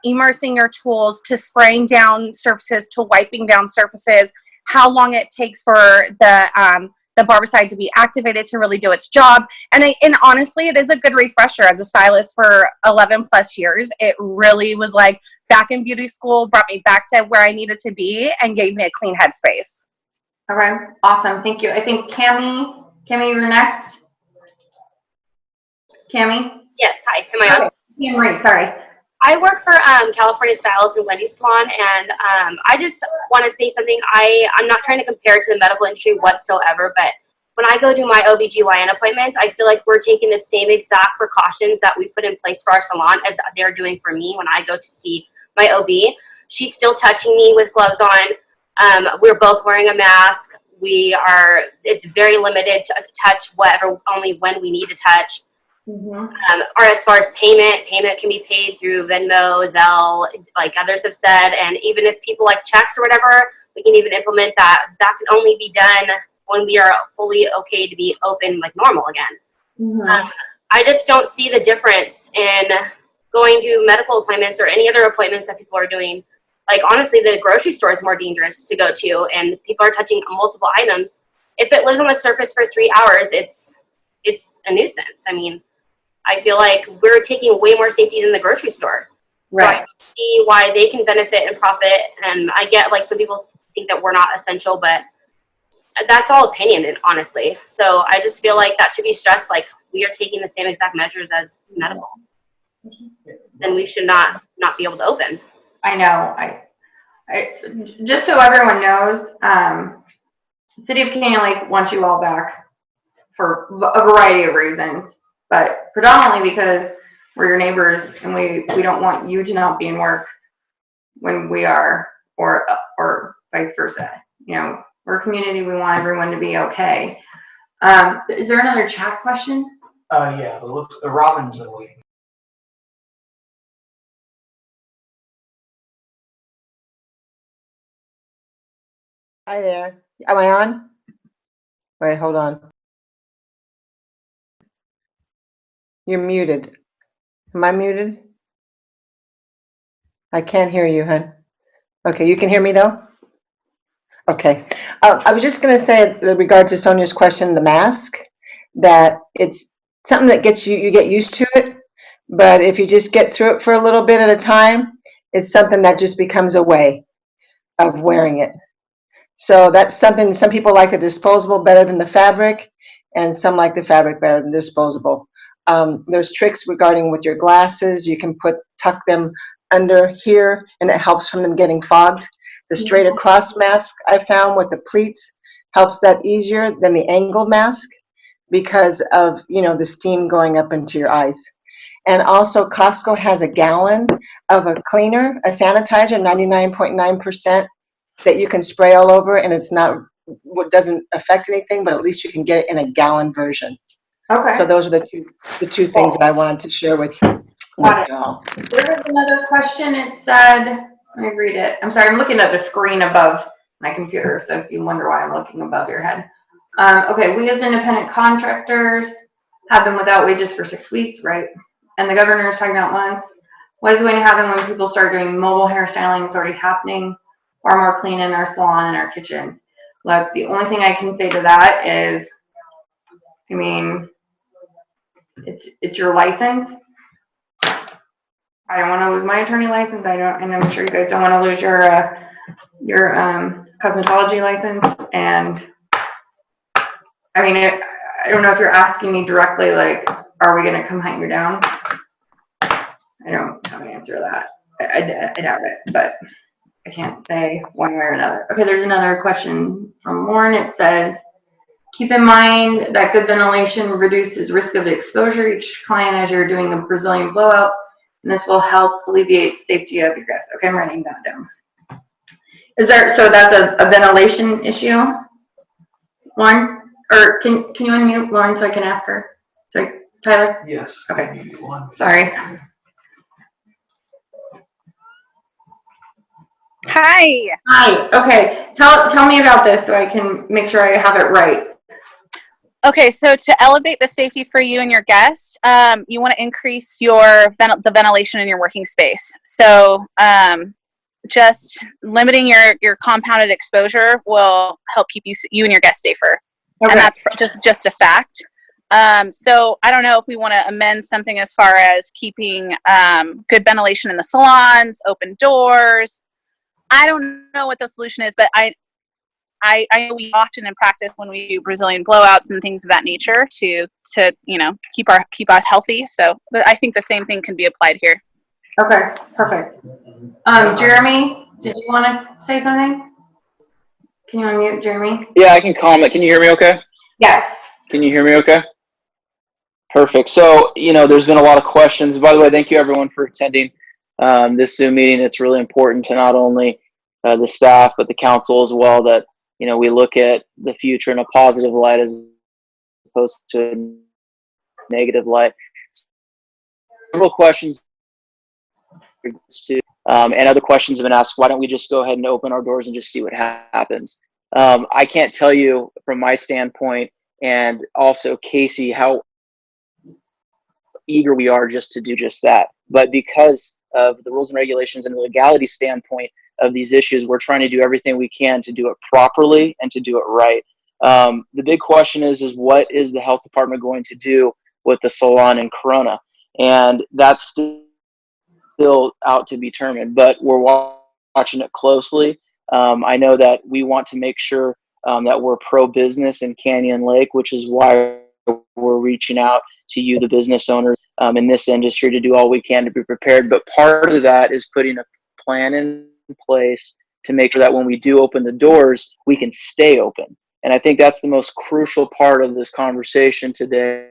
Speaker 13: immersing your tools to spraying down surfaces to wiping down surfaces. How long it takes for the barbicide to be activated to really do its job, and honestly, it is a good refresher. As a stylist for 11 plus years, it really was like back in beauty school, brought me back to where I needed to be, and gave me a clean headspace.
Speaker 1: Okay, awesome, thank you. I think Cammie, you're next. Cammie.
Speaker 14: Yes, hi. Am I on?
Speaker 1: Okay. Marie, sorry.
Speaker 14: I work for California Styles and Wendy's Salon, and I just want to say something. I'm not trying to compare to the medical industry whatsoever, but when I go do my OBGYN appointments, I feel like we're taking the same exact precautions that we put in place for our salon as they're doing for me when I go to see my OB. She's still touching me with gloves on. We're both wearing a mask. It's very limited to touch only when we need to touch.
Speaker 1: Mm-hmm.
Speaker 14: Or as far as payment can be paid through Venmo, Zelle, like others have said, and even if people like checks or whatever, we can even implement that. That can only be done when we are fully okay to be open like normal again.
Speaker 1: Mm-hmm.
Speaker 14: I just don't see the difference in going to medical appointments or any other appointments that people are doing. Like honestly, the grocery store is more dangerous to go to, and people are touching multiple items. If it lives on the surface for 3 hours, it's a nuisance. I mean, I feel like we're taking way more safety than the grocery store.
Speaker 1: Right.
Speaker 14: So I see why they can benefit and profit. And I get like some people think that we're not essential, but that's all opinion, honestly. So I just feel like that should be stressed. Like we are taking the same exact measures as medical. Then we should not be able to open.
Speaker 1: I know. I just so everyone knows, City of Canyon Lake wants you all back for a variety of reasons, but predominantly because we're your neighbors and we don't want you to not be in work when we are, or vice versa. You know, we're a community. We want everyone to be okay. Is there another chat question?
Speaker 12: Yeah, the Robin's been waiting.
Speaker 5: Hi there. Am I on? Wait, hold on. You're muted. Am I muted? I can't hear you, hon. Okay, you can hear me though? Okay. I was just going to say with regard to Sonia's question, the mask, that it's something that you get used to it, but if you just get through it for a little bit at a time, it's something that just becomes a way of wearing it. So that's something, some people like the disposable better than the fabric, and some like the fabric better than disposable. There's tricks regarding with your glasses. You can tuck them under here, and it helps from them getting fogged. The straight across mask I found with the pleats helps that easier than the angled mask because of, the steam going up into your eyes. And also Costco has a gallon of a cleaner, a sanitizer, 99.9%, that you can spray all over, and doesn't affect anything, but at least you can get it in a gallon version.
Speaker 1: Okay.
Speaker 5: So those are the two things that I wanted to share with you.
Speaker 1: Got it. There was another question. It said, let me read it. I'm sorry, I'm looking at the screen above my computer, so if you wonder why I'm looking above your head. Okay, we as independent contractors have been without wages for 6 weeks, right? And the governor is talking about months. What is going to happen when people start doing mobile hairstyling? It's already happening. Far more clean in our salon and our kitchen. Look, the only thing I can say to that is, I mean, it's your license. I don't want to lose my attorney license. And I'm sure you guys don't want to lose your cosmetology license. And I mean, I don't know if you're asking me directly, like, are we going to come hunt you down? I don't have an answer to that. I doubt it, but I can't say one way or another. Okay, there's another question from Lauren. It says, keep in mind that good ventilation reduces risk of exposure each client as you're doing a Brazilian blowout, and this will help alleviate safety of your guests. Okay, I'm writing that down. So that's a ventilation issue, Lauren? Or can you unmute Lauren so I can ask her? Sorry, Tyler?
Speaker 12: Yes.
Speaker 1: Okay, sorry.
Speaker 13: Hi.
Speaker 1: Hi, okay, tell me about this so I can make sure I have it right.
Speaker 13: Okay, so to elevate the safety for you and your guest, you want to increase the ventilation in your working space. So just limiting your compounded exposure will help keep you and your guests safer. Okay. And that's just a fact. So I don't know if we want to amend something as far as keeping good ventilation in the salons, open doors. I don't know what the solution is, but I know we often in practice when we do Brazilian blowouts and things of that nature to keep us healthy. So but I think the same thing can be applied here.
Speaker 1: Okay, perfect. Jeremy, did you want to say something? Can you unmute Jeremy?
Speaker 15: Yeah, I can comment. Can you hear me okay?
Speaker 1: Yes.
Speaker 15: Can you hear me okay? Perfect. So, there's been a lot of questions. By the way, thank you everyone for attending this Zoom meeting. It's really important to not only the staff, but the council as well, that, we look at the future in a positive light as opposed to a negative light. Several questions and other questions have been asked. Why don't we just go ahead and open our doors and just see what happens? I can't tell you from my standpoint, and also Casey, how eager we are just to do just that. But because of the rules and regulations and the legality standpoint of these issues, we're trying to do everything we can to do it properly and to do it right. The big question is what is the health department going to do with the salon in Corona? And that's still out to be determined, but we're watching it closely. I know that we want to make sure that we're pro-business in Canyon Lake, which is why we're reaching out to you, the business owners in this industry, to do all we can to be prepared. But part of that is putting a plan in place to make sure that when we do open the doors, we can stay open. And I think that's the most crucial part of this conversation today,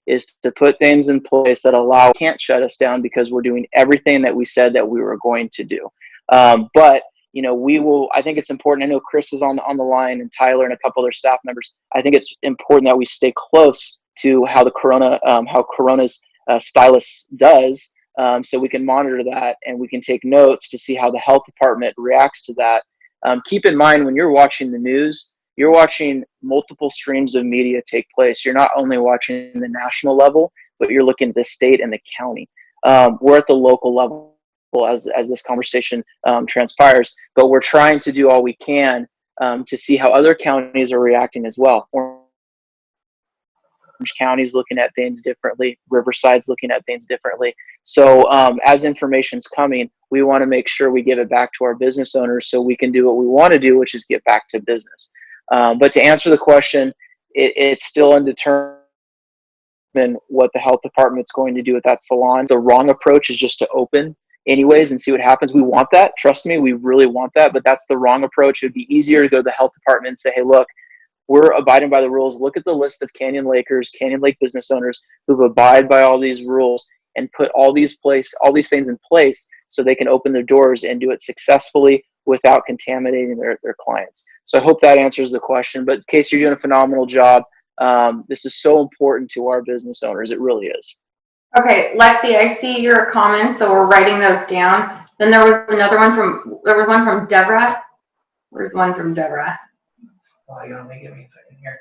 Speaker 15: is to put things in place that can't shut us down, because we're doing everything that we said that we were going to do. But we will. I think it's important. I know Chris is on the line, and Tyler and a couple other staff members. I think it's important that we stay close to how Corona's stylist does, so we can monitor that and we can take notes to see how the health department reacts to that. Keep in mind, when you're watching the news, you're watching multiple streams of media take place. You're not only watching the national level, but you're looking at the state and the county. We're at the local level as this conversation transpires, but we're trying to do all we can to see how other counties are reacting as well. Orange County's looking at things differently. Riverside's looking at things differently. So as information's coming, we want to make sure we give it back to our business owners so we can do what we want to do, which is get back to business. But to answer the question, it's still undetermined what the health department's going to do with that salon. The wrong approach is just to open anyways and see what happens. We want that. Trust me, we really want that, but that's the wrong approach. It would be easier to go to the health department and say, hey, look, we're abiding by the rules. Look at the list of Canyon Lakers, Canyon Lake business owners who've abided by all these rules and put all these things in place so they can open their doors and do it successfully without contaminating their clients. So I hope that answers the question. But Casey, you're doing a phenomenal job. This is so important to our business owners. It really is.
Speaker 1: Okay, Lexi, I see your comments, so we're writing those down. Then there was one from Deborah. Where's one from Deborah?
Speaker 12: You don't give me a second here.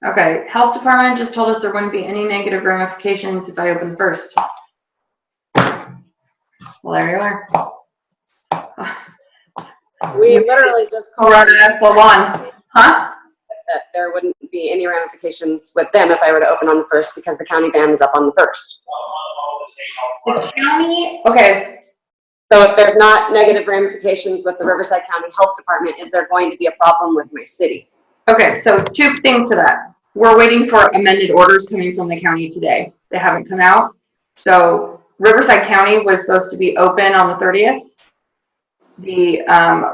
Speaker 1: Okay, health department just told us there wouldn't be any negative ramifications if I open first. Well, there you are.
Speaker 7: We literally just called
Speaker 1: salon, huh?
Speaker 7: that there wouldn't be any ramifications with them if I were to open on the 1st because the county ban is up on the 1st.
Speaker 1: The county, okay.
Speaker 7: So if there's not negative ramifications with the Riverside County Health Department, is there going to be a problem with my city?
Speaker 1: Okay, so 2 things to that. We're waiting for amended orders coming from the county today. They haven't come out. So Riverside County was supposed to be open on the 30th. The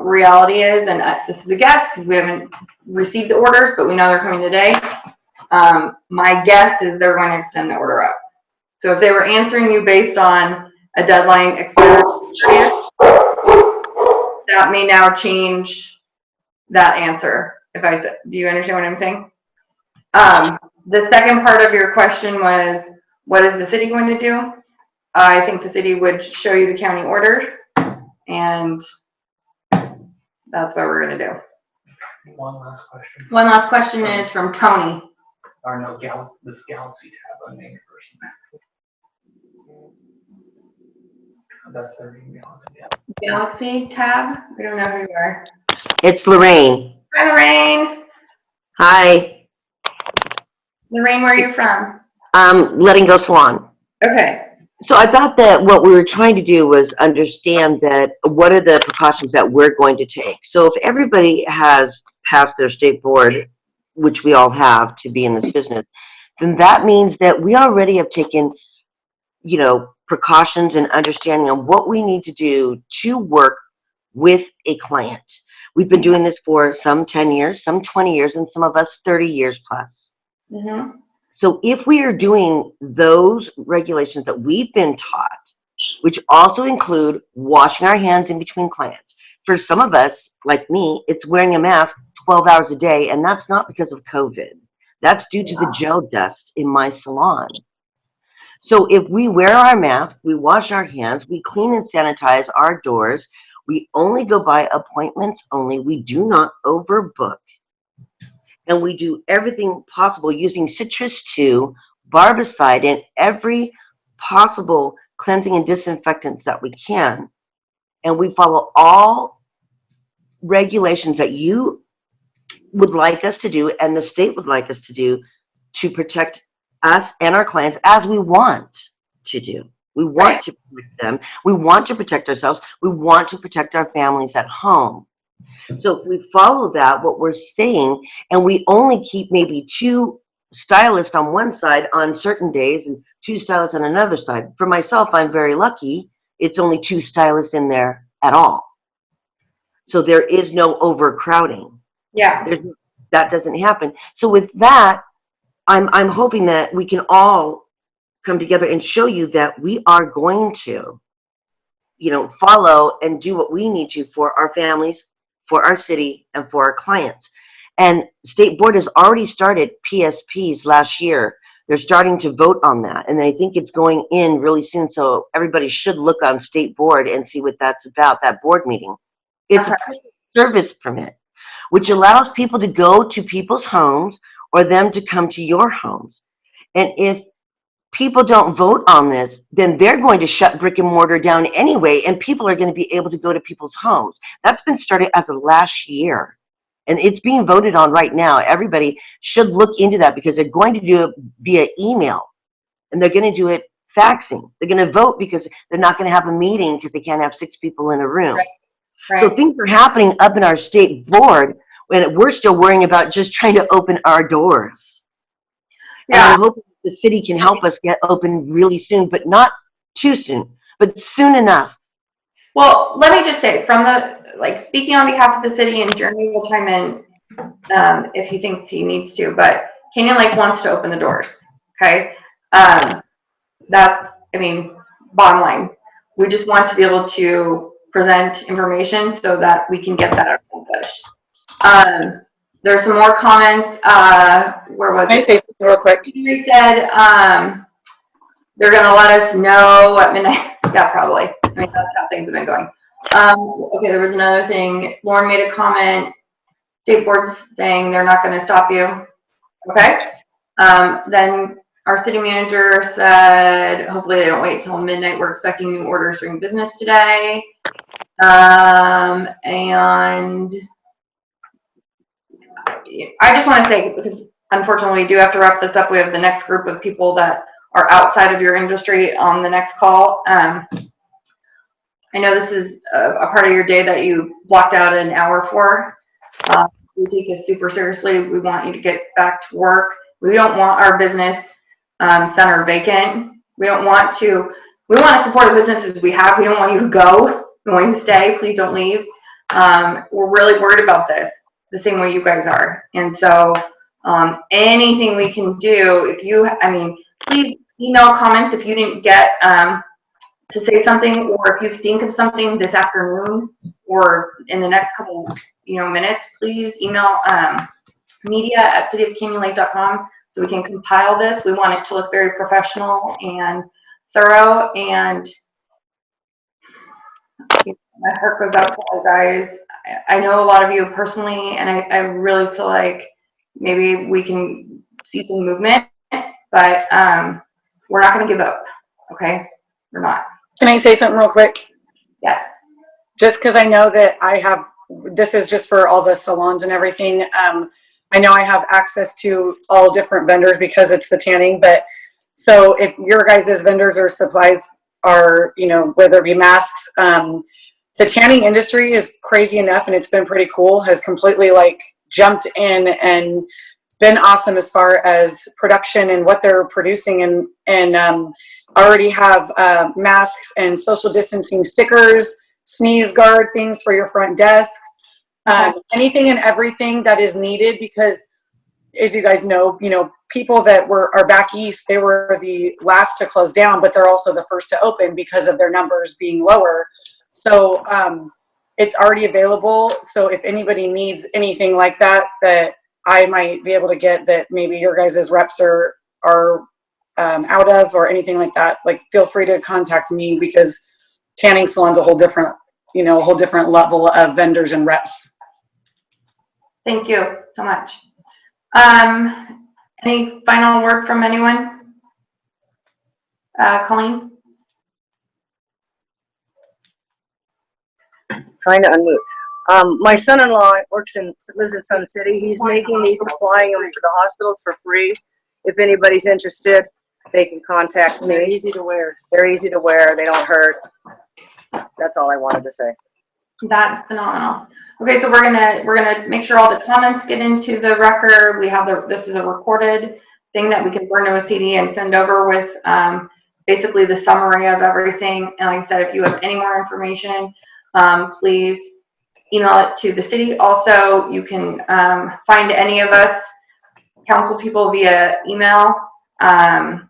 Speaker 1: reality is, and this is a guess because we haven't received the orders, but we know they're coming today. My guess is they're going to extend the order up. So if they were answering you based on a deadline expired, that may now change that answer. If I said, do you understand what I'm saying? The second part of your question was, what is the city going to do? I think the city would show you the county order, and that's what we're going to do.
Speaker 12: One last question.
Speaker 1: One last question is from Tony.
Speaker 12: Or no, this Galaxy tab unnamed person. That's their name, Galaxy tab.
Speaker 1: Galaxy tab? We don't know who you are.
Speaker 16: It's Lorraine.
Speaker 1: Hi, Lorraine.
Speaker 16: Hi.
Speaker 1: Lorraine, where are you from?
Speaker 16: Letting Go Salon.
Speaker 1: Okay.
Speaker 16: So I thought that what we were trying to do was understand that what are the precautions that we're going to take. So if everybody has passed their state board, which we all have to be in this business, then that means that we already have taken, precautions and understanding of what we need to do to work with a client. We've been doing this for some 10 years, some 20 years, and some of us 30 years plus.
Speaker 1: Mm-hmm.
Speaker 16: So if we are doing those regulations that we've been taught, which also include washing our hands in between clients. For some of us, like me, it's wearing a mask 12 hours a day, and that's not because of COVID. That's due to the gel dust in my salon. So if we wear our mask, we wash our hands, we clean and sanitize our doors, we only go by appointments only, we do not overbook, and we do everything possible using Citrus 2, barbicide, and every possible cleansing and disinfectants that we can. And we follow all regulations that you would like us to do and the state would like us to do to protect us and our clients as we want to do. We want to protect them. We want to protect ourselves. We want to protect our families at home. So if we follow that, what we're saying, and we only keep maybe 2 stylists on one side on certain days and 2 stylists on another side. For myself, I'm very lucky. It's only 2 stylists in there at all. So there is no overcrowding.
Speaker 1: Yeah.
Speaker 16: That doesn't happen. So with that, I'm hoping that we can all come together and show you that we are going to, follow and do what we need to for our families, for our city, and for our clients. And State Board has already started PSPs last year. They're starting to vote on that, and I think it's going in really soon, so everybody should look on State Board and see what that's about, that board meeting. It's a service permit, which allows people to go to people's homes or them to come to your homes. And if people don't vote on this, then they're going to shut brick and mortar down anyway, and people are going to be able to go to people's homes. That's been started as of last year, and it's being voted on right now. Everybody should look into that because they're going to do it via email, and they're going to do it faxing. They're going to vote because they're not going to have a meeting because they can't have 6 people in a room.
Speaker 1: Right.
Speaker 16: So things are happening up in our state board And we're still worrying about just trying to open our doors. And
Speaker 1: Yeah.
Speaker 16: I'm hoping the city can help us get open really soon, but not too soon, but soon enough.
Speaker 1: Well, let me just say, from the, like, speaking on behalf of the city, and Jeremy will chime in if he thinks he needs to, but Canyon Lake wants to open the doors, okay? That's, I mean, bottom line. We just want to be able to present information so that we can get that accomplished. There's some more comments. Where was
Speaker 6: Can I
Speaker 1: it?
Speaker 6: say something real quick?
Speaker 1: You said they're going to let us know at midnight. Yeah, probably. I mean, that's how things have been going. Okay, there was another thing. Lauren made a comment. State board's saying they're not going to stop you. Okay. Then our city manager said, hopefully they don't wait till midnight. We're expecting new orders during business today. And I just want to say, because unfortunately we do have to wrap this up. We have the next group of people that are outside of your industry on the next call. I know this is a part of your day that you blocked out an hour for. We take this super seriously. We want you to get back to work. We don't want our business center vacant. We want to support the businesses we have. We don't want you to go. We want you to stay. Please don't leave. We're really worried about this, the same way you guys are. And so anything we can do, please email comments if you didn't get to say something, or if you think of something this afternoon or in the next couple minutes, please email media@cityofcanyonlake.com so we can compile this. We want it to look very professional and thorough, and my heart goes out to all guys. I know a lot of you personally, and I really feel like maybe we can see some movement, but we're not going to give up. Okay, we're not.
Speaker 6: Can I say something real quick?
Speaker 1: Yes.
Speaker 6: Just because I know that this is just for all the salons and everything. I know I have access to all different vendors because it's the tanning, but so if your guys' vendors or supplies are, whether it be masks, the tanning industry is crazy enough, and it's been pretty cool, has completely jumped in and been awesome as far as production and what they're producing, and already have masks and social distancing stickers, sneeze guard things for your front desks, anything and everything that is needed, because as you guys know, people that are back east, they were the last to close down, but they're also the first to open because of their numbers being lower. So it's already available. So if anybody needs anything like that I might be able to get, that maybe your guys' reps are out of, or anything like that, feel free to contact me, because tanning salon's a whole different level of vendors and reps.
Speaker 1: Thank you so much. Any final word from anyone? Colleen?
Speaker 2: Trying to unmute. My son-in-law lives in Sun City. He's making me supplying them to the hospitals for free. If anybody's interested, they can contact me. They're easy to wear. They don't hurt. That's all I wanted to say.
Speaker 1: That's phenomenal. Okay, so we're gonna make sure all the comments get into the record. We have this is a recorded thing that we can burn to a CD and send over with basically the summary of everything. And like I said, if you have any more information, please email it to the city. Also, you can find any of us council people via email, and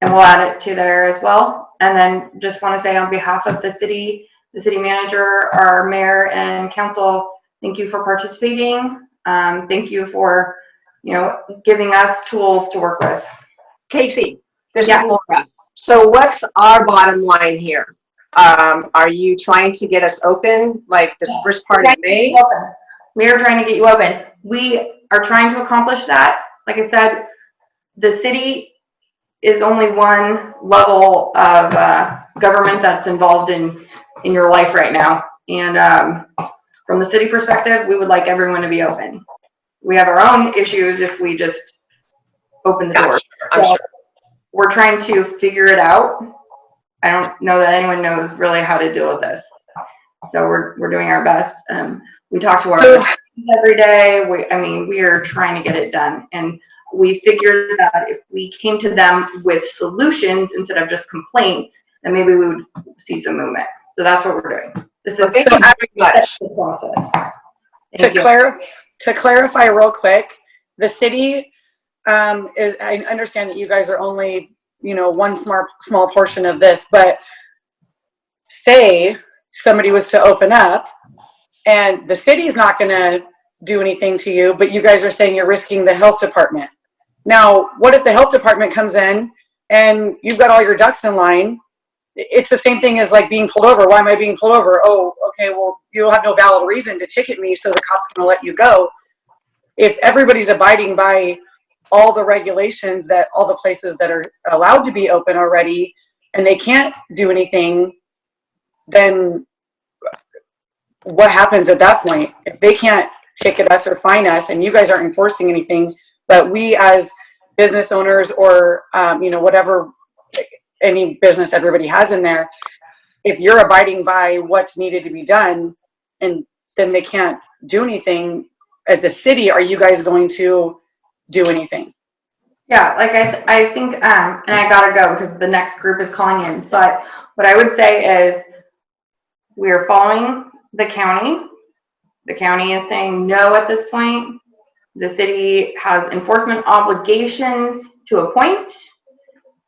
Speaker 1: we'll add it to there as well. And then just want to say, on behalf of the city manager, our mayor, and council, thank you for participating. Thank you for giving us tools to work with.
Speaker 9: Casey, this is Laura. So what's our bottom line here? Are you trying to get us open like this first part of May?
Speaker 1: We are trying to get you open. We are trying to accomplish that. Like I said, the city is only one level of government that's involved in your life right now. And from the city perspective, we would like everyone to be open. We have our own issues if we just open the door.
Speaker 9: I'm sure.
Speaker 1: We're trying to figure it out. I don't know that anyone knows really how to deal with this. So we're doing our best. We talked to our every day. We are trying to get it done. And we figured that if we came to them with solutions instead of just complaints, then maybe we would see some movement. So that's what we're doing. This is
Speaker 6: Thank you very much.
Speaker 1: the process.
Speaker 6: To clarify real quick, the city I understand that you guys are only, one small portion of this, but say somebody was to open up and the city's not going to do anything to you, but you guys are saying you're risking the health department. Now, what if the health department comes in and you've got all your ducks in line? It's the same thing as like being pulled over. Why am I being pulled over? Oh, okay, well, you have no valid reason to ticket me, so the cop's going to let you go. If everybody's abiding by all the regulations that all the places that are allowed to be open already, and they can't do anything, then what happens at that point? If they can't ticket us or fine us and you guys aren't enforcing anything, but we as business owners or, whatever, any business everybody has in there, if you're abiding by what's needed to be done and then they can't do anything, as the city, are you guys going to do anything?
Speaker 1: Yeah, like I think, and I gotta go because the next group is calling in, but what I would say is we are following the county. The county is saying no at this point. The city has enforcement obligations to a point.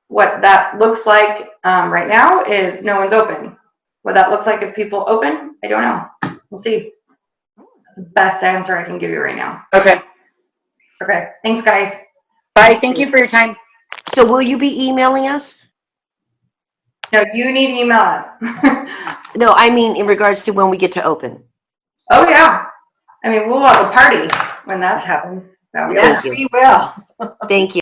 Speaker 1: What that looks like right now is no one's open. What that looks like if people open, I don't know. We'll see. That's the best answer I can give you right now.
Speaker 6: Okay.
Speaker 1: Okay. Thanks, guys.
Speaker 6: Bye. Thank you for your time.
Speaker 16: So will you be emailing us?
Speaker 1: No, you need to email us.
Speaker 16: No, I mean in regards to when we get to open.
Speaker 1: Oh, yeah. We'll have a party when that happens.
Speaker 16: Yes, we will. Thank you.